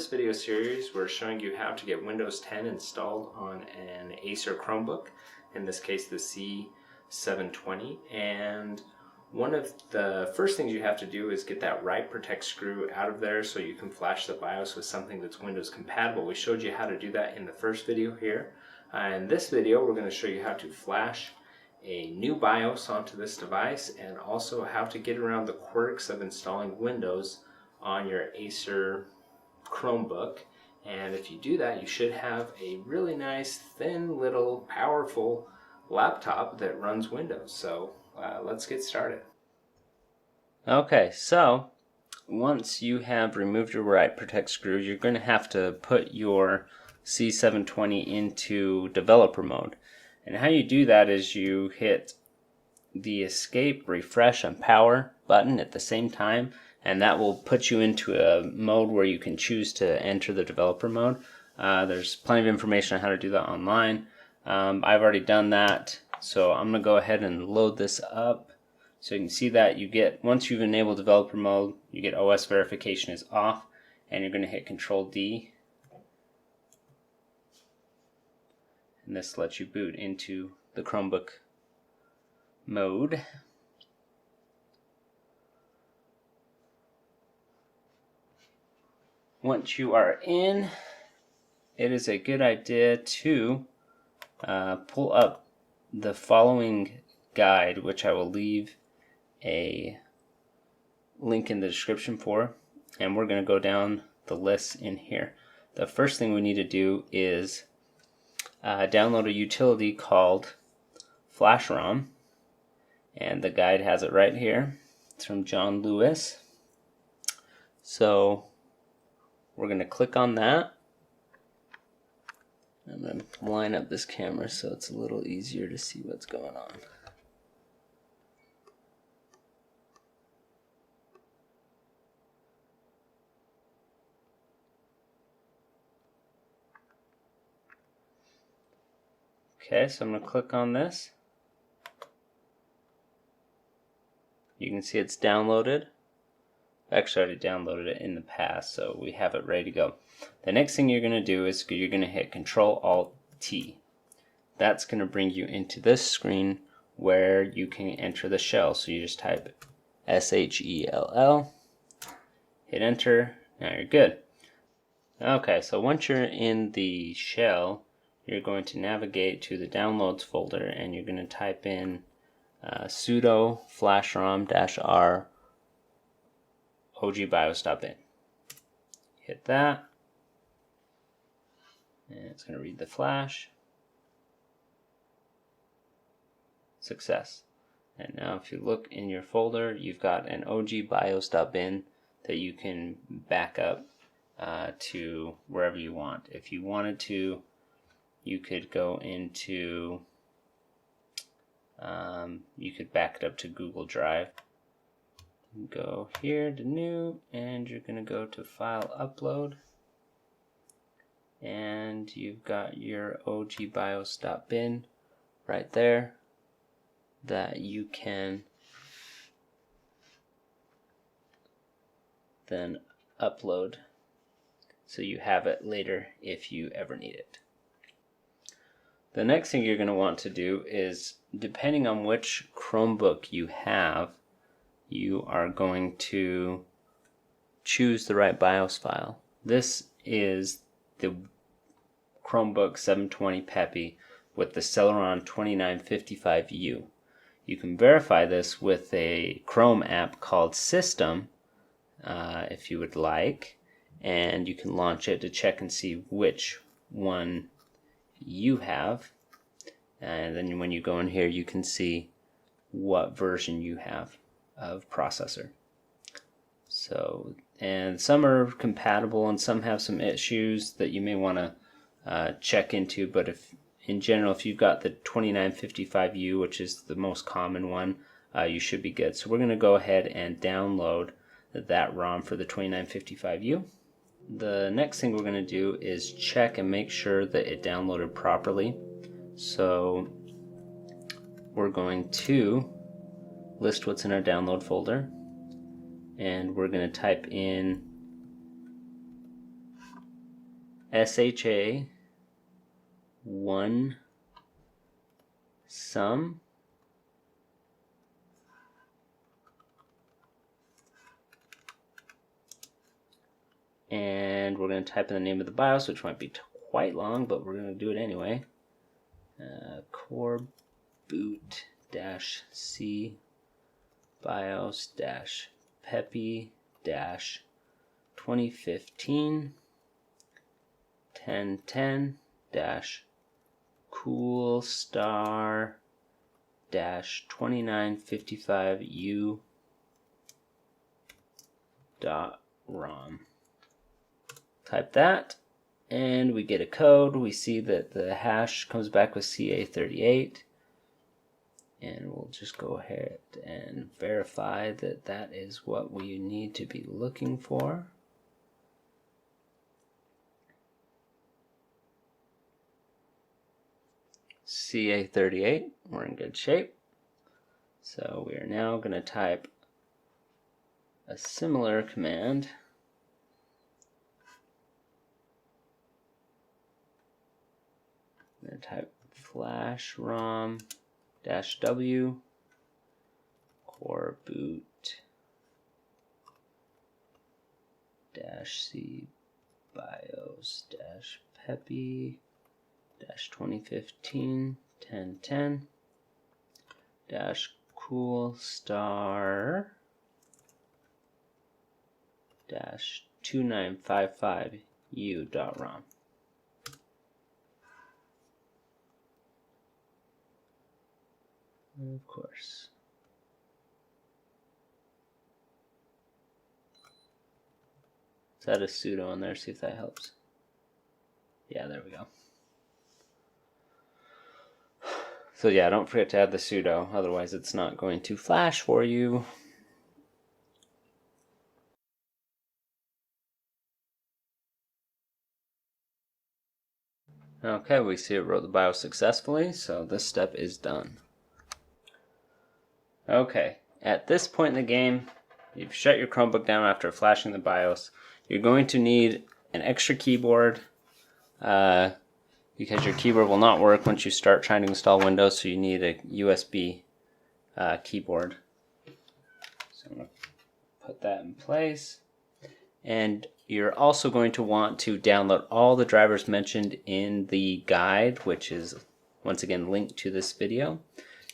this video series, we're showing you how to get Windows 10 installed on an Acer Chromebook, in this case the C720. And one of the first things you have to do is get that write protect screw out of there so you can flash the BIOS with something that's Windows compatible. We showed you how to do that in the first video here. In this video, we're going to show you how to flash a new BIOS onto this device, and also how to get around the quirks of installing Windows on your Acer Chromebook. And if you do that, you should have a really nice, thin, little, powerful laptop that runs Windows. So let's get started. Okay, so once you have removed your write protect screw, you're going to have to put your C720 into developer mode. And how you do that is you hit the escape, refresh, and power button at the same time, and that will put you into a mode where you can choose to enter the developer mode. There's plenty of information on how to do that online. I've already done that, so I'm going to go ahead and load this up. So you can see that you get, once you've enabled developer mode, you get OS verification is off, and you're going to hit Control D. And this lets you boot into the Chromebook mode. Once you are in, it is a good idea to pull up the following guide, which I will leave a link in the description for, and we're going to go down the list in here. The first thing we need to do is download a utility called FlashROM, and the guide has it right here. It's from John Lewis. So we're going to click on that. I'm going to line up this camera so it's a little easier to see what's going on. Okay, so I'm going to click on this. You can see it's downloaded. Actually, I already downloaded it in the past, so we have it ready to go. The next thing you're going to do is you're going to hit Control-Alt-T. That's going to bring you into this screen where you can enter the shell. So you just type SHELL, hit enter, now you're good. Okay, so once you're in the shell, you're going to navigate to the downloads folder, and you're going to type in sudo flashrom-r ogbios.bin. Hit that, and it's going to read the flash. Success. And now if you look in your folder, you've got an ogbios.bin that you can back up to wherever you want. If you wanted to, you could go into, you could back it up to Google Drive. Go here to new, and you're going to go to file upload, and you've got your ogbios.bin right there that you can then upload so you have it later if you ever need it. The next thing you're going to want to do is, depending on which Chromebook you have, you are going to choose the right BIOS file. This is the Chromebook 720 Peppy with the Celeron 2955U. You can verify this with a Chrome app called System if you would like, and you can launch it to check and see which one you have, and then when you go in here you can see what version you have of processor. So, and some are compatible and some have some issues that you may want to check into, but if in general, if you've got the 2955U, which is the most common one, you should be good. So we're going to go ahead and download that ROM for the 2955U. The next thing we're going to do is check and make sure that it downloaded properly. So we're going to list what's in our download folder, and we're going to type in SHA 1 sum and we're going to type in the name of the BIOS, which might be quite long, but we're going to do it anyway. Core boot -C BIOS -Peppy 2015 1010 CoolStar 2955U .rom. Type that and we get a code. We see that the hash comes back with CA38, and we'll just go ahead and verify that that is what we need to be looking for. CA38, we're in good shape. So we are now going to type a similar command. I'm going to type flash rom -w core boot -C BIOS -Peppy 2015 1010 CoolStar 2955U.rom. Of course. Is that a sudo in there? See if that helps. Yeah, there we go. So yeah, don't forget to add the sudo, otherwise it's not going to flash for you. Okay, we see it wrote the BIOS successfully, so this step is done. Okay, at this point in the game, you've shut your Chromebook down after flashing the BIOS. You're going to need an extra keyboard because your keyboard will not work once you start trying to install Windows, so you need a USB keyboard. So I'm going to put that in place. And you're also going to want to download all the drivers mentioned in the guide, which is once again linked to this video.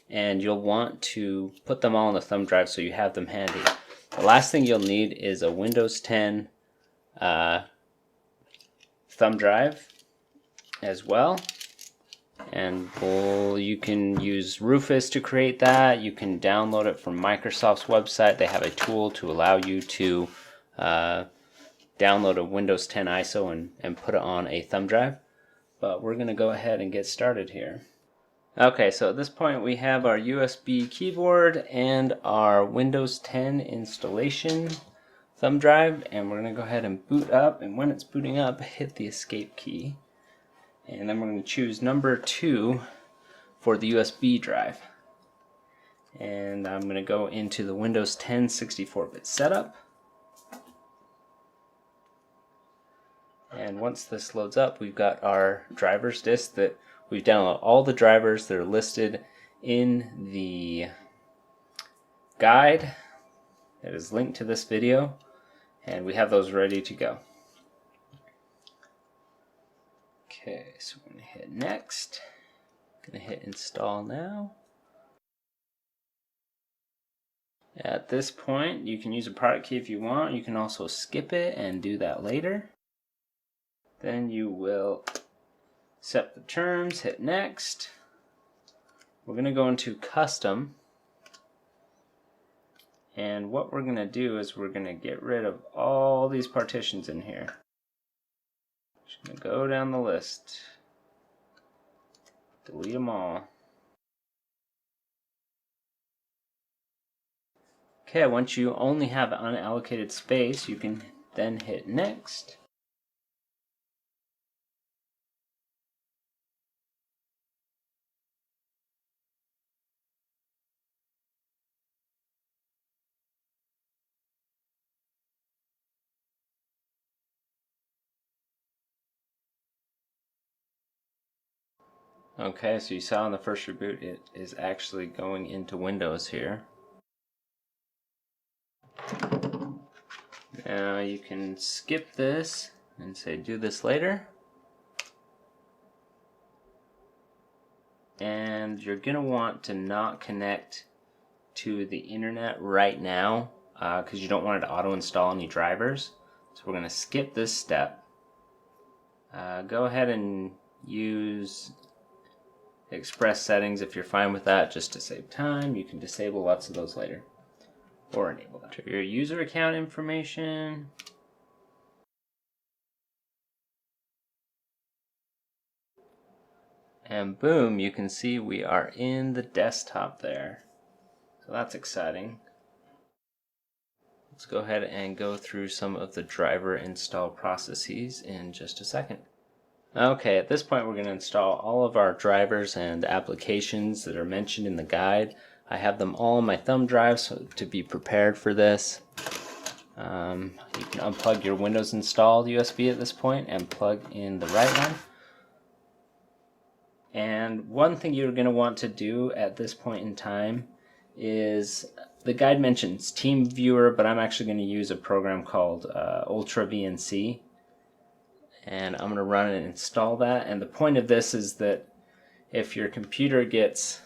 And you'll want to put them all on the thumb drive so you have them handy. The last thing you'll need is a Windows 10 thumb drive as well. And you can use Rufus to create that. You can download it from Microsoft's website. They have a tool to allow you to download a Windows 10 ISO and put it on a thumb drive. But we're going to go ahead and get started here. Okay, so at this point we have our USB keyboard and our Windows 10 installation thumb drive, and we're going to go ahead and boot up, and when it's booting up, hit the escape key. And then we're going to choose number 2 for the USB drive. And I'm going to go into the Windows 10 64-bit setup. And once this loads up, we've got our drivers disk that we've downloaded all the drivers that are listed in the guide that is linked to this video, and we have those ready to go. Okay, so we're going to hit next. Going to hit install now. At this point, you can use a product key if you want. You can also skip it and do that later. Then you will set the terms, hit next. We're going to go into custom. And what we're going to do is we're going to get rid of all these partitions in here. Just going to go down the list. Delete them all. Okay, once you only have unallocated space, you can then hit next. Okay, so you saw on the first reboot it is actually going into Windows here. Now you can skip this and say do this later. And you're going to want to not connect to the internet right now because you don't want it to auto install any drivers. So we're going to skip this step. Go ahead and use Express settings if you're fine with that, just to save time. You can disable lots of those later or enable them. Your user account information. And boom, you can see we are in the desktop there. So that's exciting. Let's go ahead and go through some of the driver install processes in just a second. Okay, at this point we're going to install all of our drivers and applications that are mentioned in the guide. I have them all on my thumb drive so to be prepared for this. You can unplug your Windows installed USB at this point and plug in the right one. And one thing you're going to want to do at this point in time is, the guide mentions TeamViewer, but I'm actually going to use a program called Ultra VNC. And I'm going to run and install that. And the point of this is that if your computer gets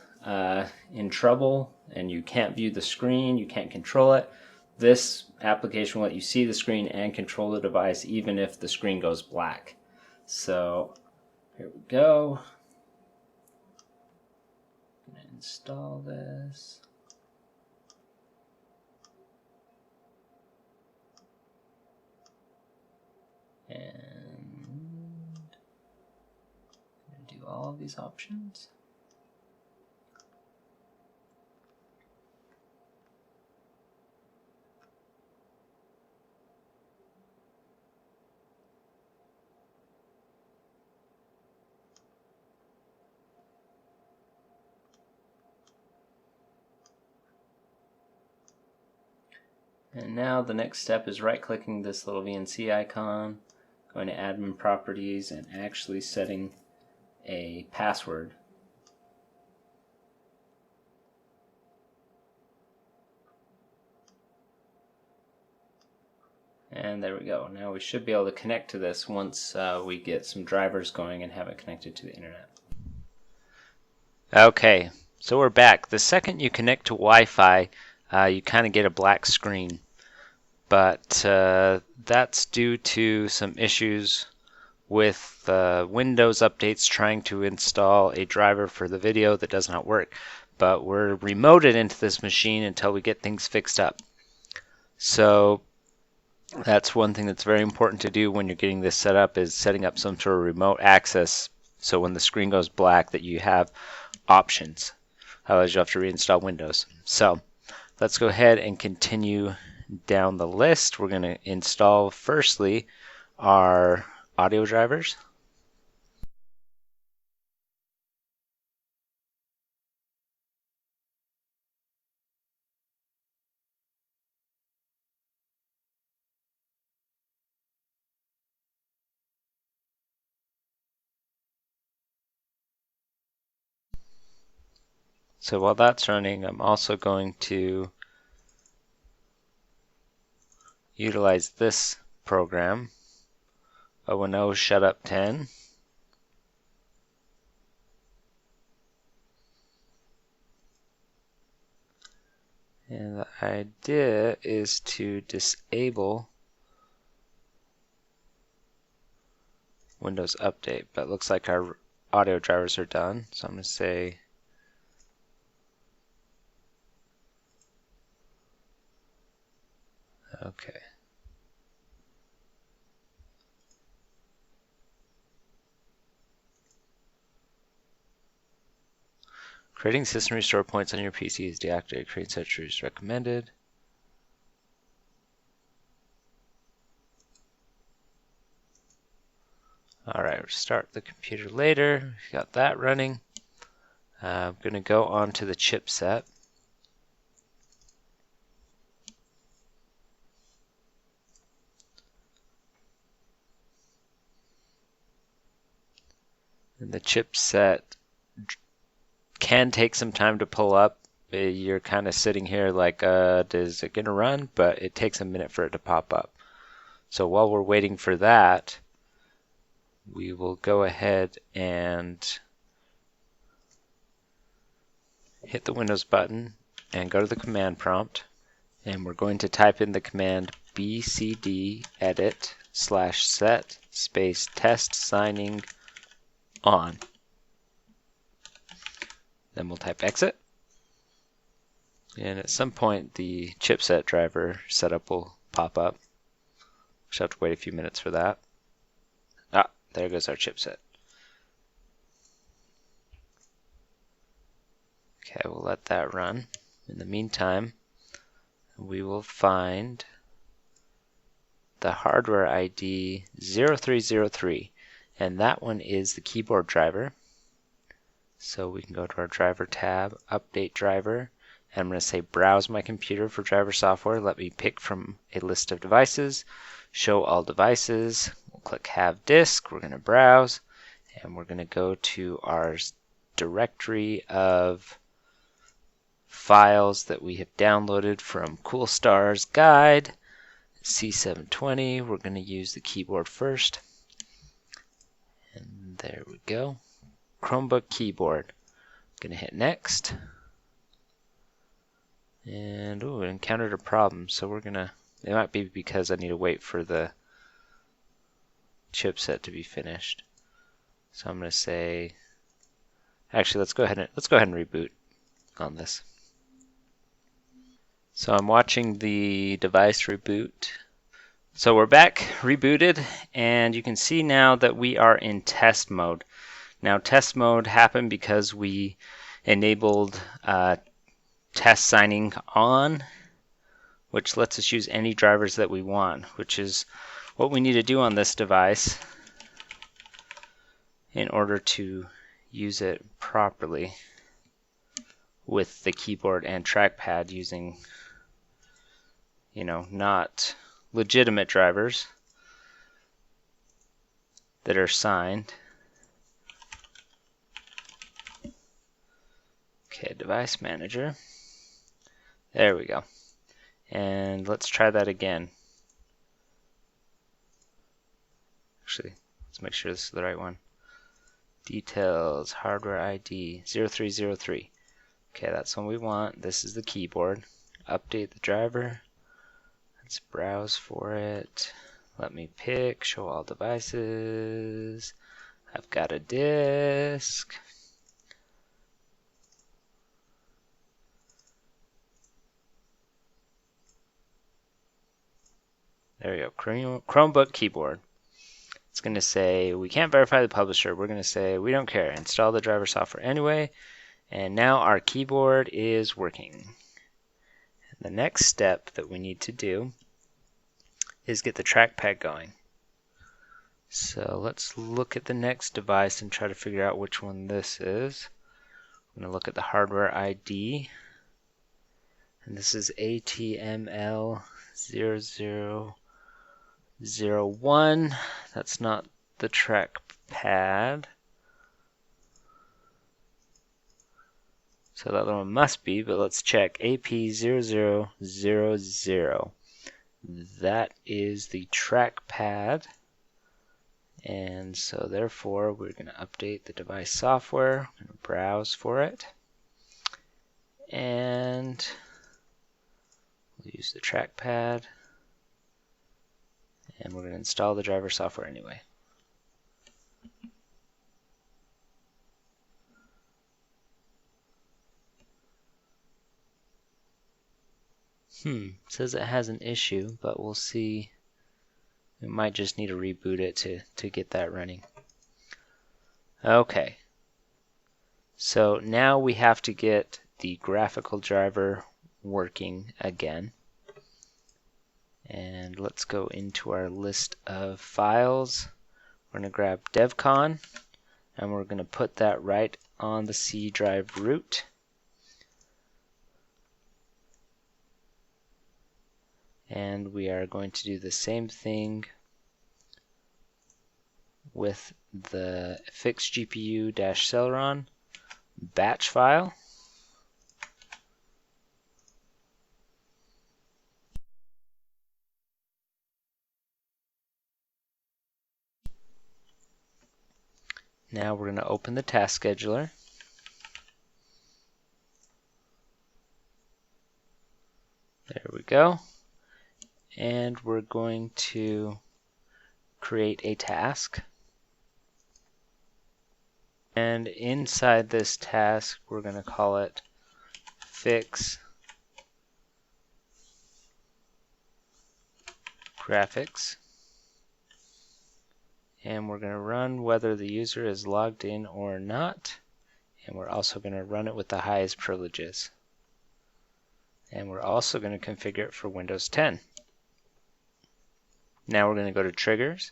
in trouble and you can't view the screen, you can't control it, this application will let you see the screen and control the device even if the screen goes black. So here we go. I'm going to install this. And do all of these options. And now the next step is right-clicking this little VNC icon, going to admin properties, and actually setting a password. And there we go. Now we should be able to connect to this once we get some drivers going and have it connected to the internet. Okay, so we're back. The second you connect to Wi-Fi, you kind of get a black screen. But that's due to some issues with Windows updates trying to install a driver for the video that does not work. But we're remoted into this machine until we get things fixed up. So that's one thing that's very important to do when you're getting this set up, is setting up some sort of remote access so when the screen goes black that you have options. Otherwise you'll have to reinstall Windows. So let's go ahead and continue down the list. We're going to install firstly our audio drivers. So while that's running, I'm also going to utilize this program, O&O Shutup 10. And the idea is to disable Windows Update, but it looks like our audio drivers are done. So I'm going to say OK. Creating system restore points on your PC is deactivated. Create such is recommended. Alright, start the computer later. We've got that running. I'm going to go on to the chipset. And the chipset can take some time to pull up. You're kind of sitting here like, is it going to run? But it takes a minute for it to pop up. So while we're waiting for that, we will go ahead and hit the Windows button and go to the command prompt. And we're going to type in the command bcd edit /set space test signing on. Then we'll type exit. And at some point the chipset driver setup will pop up. We'll have to wait a few minutes for that. Ah, there goes our chipset. Okay, we'll let that run. In the meantime, we will find the hardware ID 0303, and that one is the keyboard driver. So we can go to our driver tab, update driver, and I'm going to say browse my computer for driver software. Let me pick from a list of devices, show all devices. We'll click have disk, we're going to browse, and we're going to go to our directory of files that we have downloaded from CoolStar's guide, C720. We're going to use the keyboard first. And there we go. Chromebook keyboard. Going to hit next. And it encountered a problem, so we're going to, it might be because I need to wait for the chipset to be finished. So I'm going to say, actually let's go ahead and reboot on this. So I'm watching the device reboot. So we're back, rebooted, and you can see now that we are in test mode. Now test mode happened because we enabled test signing on, which lets us use any drivers that we want, which is what we need to do on this device in order to use it properly with the keyboard and trackpad using, not legitimate drivers that are signed. Okay, device manager. There we go. And let's try that again. Actually, let's make sure this is the right one. Details, hardware ID 0303. Okay, that's what we want. This is the keyboard. Update the driver. Let's browse for it. Let me pick, show all devices. I've got a disk. There we go, Chromebook keyboard. It's going to say, we can't verify the publisher. We're going to say, we don't care. Install the driver software anyway. And now our keyboard is working. The next step that we need to do is get the trackpad going. So let's look at the next device and try to figure out which one this is. I'm going to look at the hardware ID. And this is ATML0001. That's not the trackpad. So that one must be, but let's check. AP0000. That is the trackpad. And so therefore we're going to update the device software. I'm going to browse for it. And we'll use the trackpad. And we're going to install the driver software anyway. It says it has an issue, but we'll see. We might just need to reboot it to get that running. Okay. So now we have to get the graphical driver working again. And let's go into our list of files. We're going to grab devcon, and we're going to put that right on the C drive root. And we are going to do the same thing with the fixed GPU-Celeron. batch file. Now we're going to open the task scheduler. There we go. And we're going to create a task. And inside this task, we're going to call it Fix Graphics. And we're going to run whether the user is logged in or not. And we're also going to run it with the highest privileges. And we're also going to configure it for Windows 10. Now we're going to go to Triggers.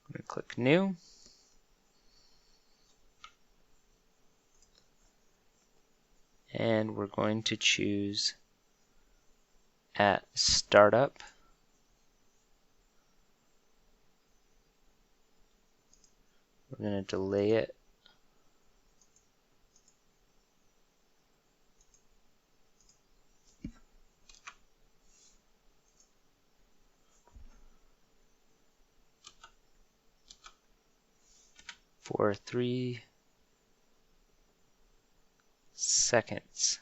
I'm going to click New. And we're going to choose at Startup. We're going to delay it for 3 seconds.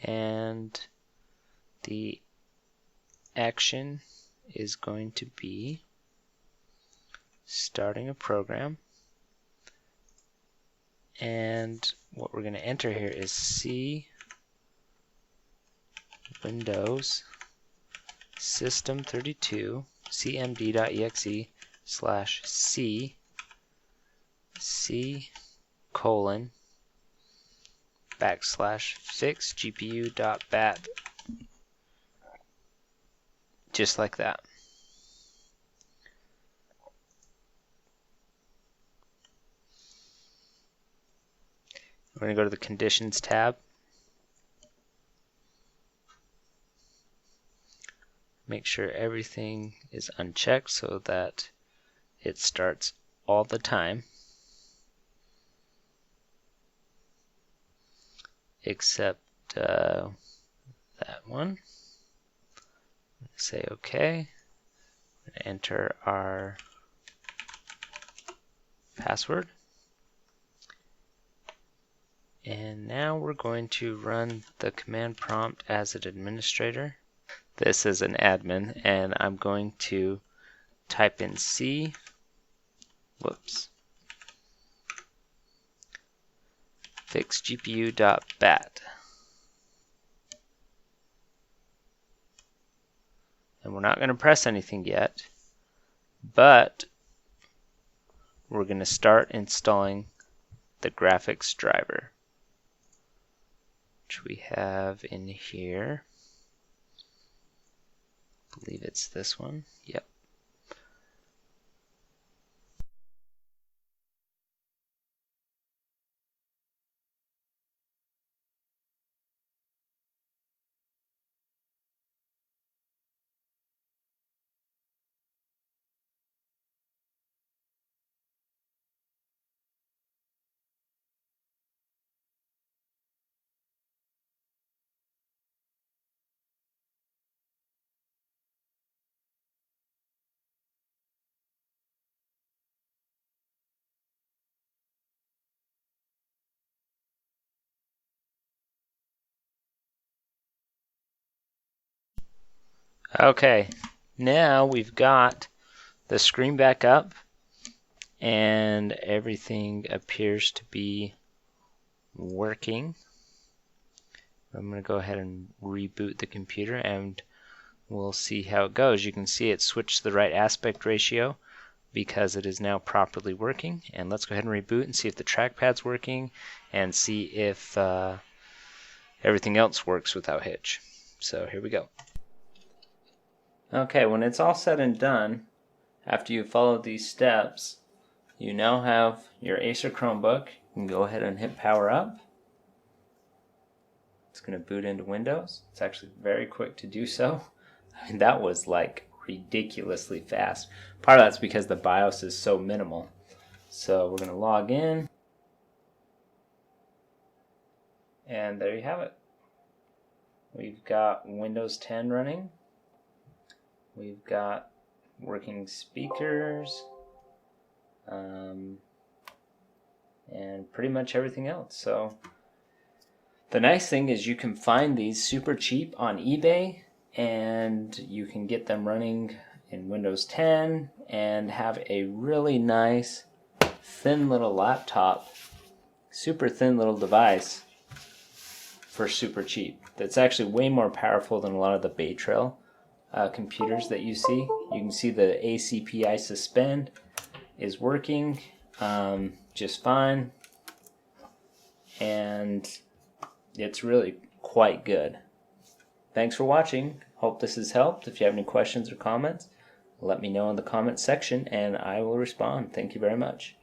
And the action is going to be starting a program. And what we're going to enter here is C Windows System32 cmd.exe /c C:\/ fix gpu.bat, just like that. We're going to go to the Conditions tab. Make sure everything is unchecked so that it starts all the time, except that one. Say OK. Enter our password. And now we're going to run the command prompt as an administrator. This is an admin, and I'm going to type in C, fix gpu.bat. And we're not going to press anything yet, but we're going to start installing the graphics driver, which we have in here. I believe it's this one. Yep. Okay, now we've got the screen back up and everything appears to be working. I'm going to go ahead and reboot the computer and we'll see how it goes. You can see it switched the right aspect ratio because it is now properly working. And let's go ahead and reboot and see if the trackpad's working and see if everything else works without hitch. So here we go. Okay, when it's all said and done, after you follow these steps, you now have your Acer Chromebook. You can go ahead and hit power up. It's going to boot into Windows. It's actually very quick to do so. I mean, that was like ridiculously fast. Part of that's because the BIOS is so minimal. So we're going to log in, and there you have it. We've got Windows 10 running. We've got working speakers, and pretty much everything else. So the nice thing is you can find these super cheap on eBay, and you can get them running in Windows 10 and have a really nice thin little laptop, super thin little device for super cheap. That's actually way more powerful than a lot of the Bay Trail computers that you see. You can see the ACPI suspend is working just fine, and it's really quite good. Thanks for watching. Hope this has helped. If you have any questions or comments, let me know in the comments section and I will respond. Thank you very much.